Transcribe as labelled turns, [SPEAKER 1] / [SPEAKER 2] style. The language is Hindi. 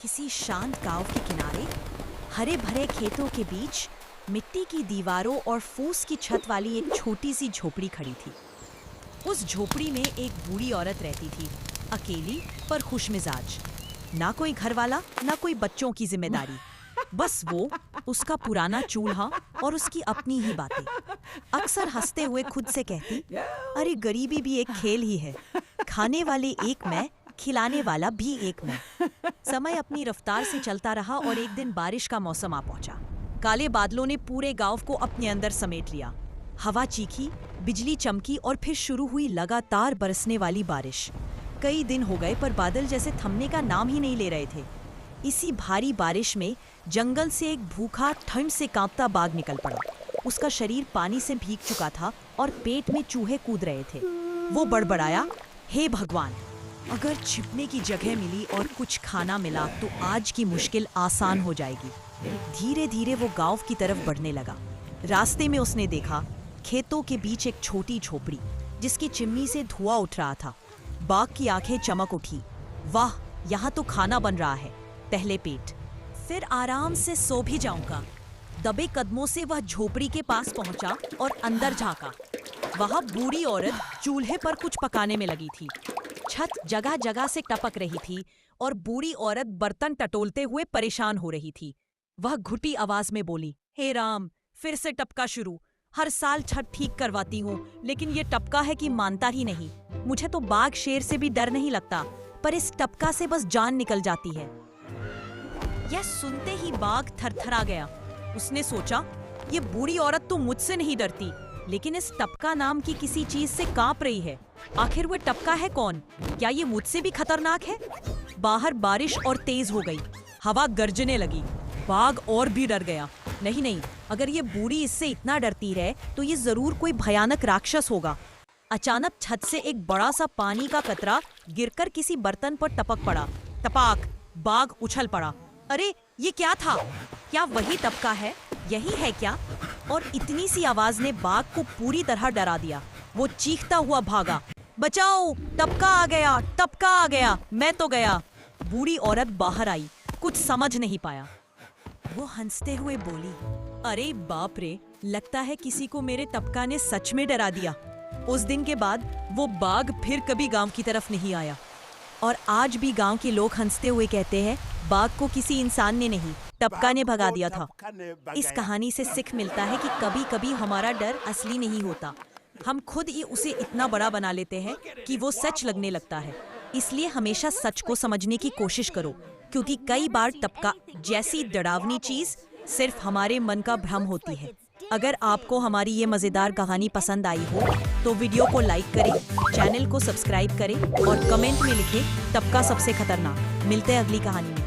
[SPEAKER 1] किसी शांत गांव के किनारे हरे भरे खेतों के बीच मिट्टी की दीवारों और फूस की छत वाली एक छोटी सी झोपड़ी खड़ी थी। उस झोपड़ी में एक बूढ़ी औरत रहती थी, अकेली पर खुशमिजाज। ना कोई घर वाला, ना कोई बच्चों की जिम्मेदारी, बस वो, उसका पुराना चूल्हा और उसकी अपनी ही बातें। अक्सर हंसते हुए खुद से कहती, अरे गरीबी भी एक खेल ही है, खाने वाले एक मैं, खिलाने वाला भी एक मैं। समय अपनी रफ्तार से चलता रहा और एक दिन बारिश का मौसम आ पहुंचा। काले बादलों ने पूरे गांव को अपने अंदर समेट लिया। हवा चीखी, बिजली चमकी और फिर शुरू हुई लगातार बरसने वाली बारिश। कई दिन हो गए पर बादल जैसे थमने का नाम ही नहीं ले रहे थे। इसी भारी बारिश में जंगल से एक भूखा, ठंड से कांपता बाघ निकल पड़ा। उसका शरीर पानी से भीग चुका था और पेट में चूहे कूद रहे थे। वो बड़बड़ाया, हे भगवान, अगर छिपने की जगह मिली और कुछ खाना मिला तो आज की मुश्किल आसान हो जाएगी। धीरे धीरे वो गांव की तरफ बढ़ने लगा। रास्ते में उसने देखा खेतों के बीच एक छोटी झोपड़ी जिसकी चिमनी से धुआं उठ रहा था। बाघ की आंखें चमक उठी। वाह, यहाँ तो खाना बन रहा है, पहले पेट, फिर आराम से सो भी जाऊंगा। दबे कदमों से वह झोपड़ी के पास पहुंचा और अंदर झांका। वहां बूढ़ी औरत चूल्हे पर कुछ पकाने में लगी थी। छत जगह जगह से टपक रही थी और बूढ़ी औरत बर्तन टटोलते हुए परेशान हो रही थी। वह घुटी आवाज में बोली, हे राम, फिर से टपका शुरू। हर साल छत ठीक करवाती हूँ, लेकिन ये टपका है कि मानता ही नहीं। मुझे तो बाघ शेर से भी डर नहीं लगता, पर इस टपका से बस जान निकल जाती है। यह सुनते ही बाघ थरथरा गया। उसने सोचा, ये बूढ़ी औरत तो मुझसे नहीं डरती, लेकिन इस टपका नाम की किसी चीज से कांप रही है। आखिर वो टपका है कौन? क्या ये मुझसे भी खतरनाक है? बाहर बारिश और तेज हो गई। हवा गरजने लगी। बाघ और भी डर गया। नहीं, अगर ये बूढ़ी इससे इतना डरती है तो ये जरूर कोई भयानक राक्षस होगा। अचानक छत से एक बड़ा सा पानी का कतरा गिरकर किसी बर्तन पर टपक पड़ा। टपाक! बाघ उछल पड़ा। अरे ये क्या था? क्या वही टपका है? यही है क्या? और इतनी सी आवाज ने बाघ को पूरी तरह डरा दिया। वो चीखता हुआ भागा, बचाओ, टपका आ गया, टपका आ गया, मैं तो गया। बूढ़ी औरत बाहर आई, कुछ समझ नहीं पाया। वो हंसते हुए बोली, अरे बाप रे, लगता है किसी को मेरे टपका ने सच में डरा दिया। उस दिन के बाद वो बाघ फिर कभी गांव की तरफ नहीं आया। और आज भी गांव के लोग हंसते हुए कहते हैं, बाघ को किसी इंसान ने नहीं, टपका ने भगा दिया था। इस कहानी से सीख मिलता है कि कभी कभी हमारा डर असली नहीं होता, हम खुद ही उसे इतना बड़ा बना लेते हैं कि वो सच लगने लगता है। इसलिए हमेशा सच को समझने की कोशिश करो, क्योंकि कई बार टपका जैसी डरावनी चीज सिर्फ हमारे मन का भ्रम होती है। अगर आपको हमारी ये मजेदार कहानी पसंद आई हो तो वीडियो को लाइक करें, चैनल को सब्सक्राइब करें और कमेंट में लिखें टपका सबसे खतरनाक। मिलते हैं अगली कहानी में।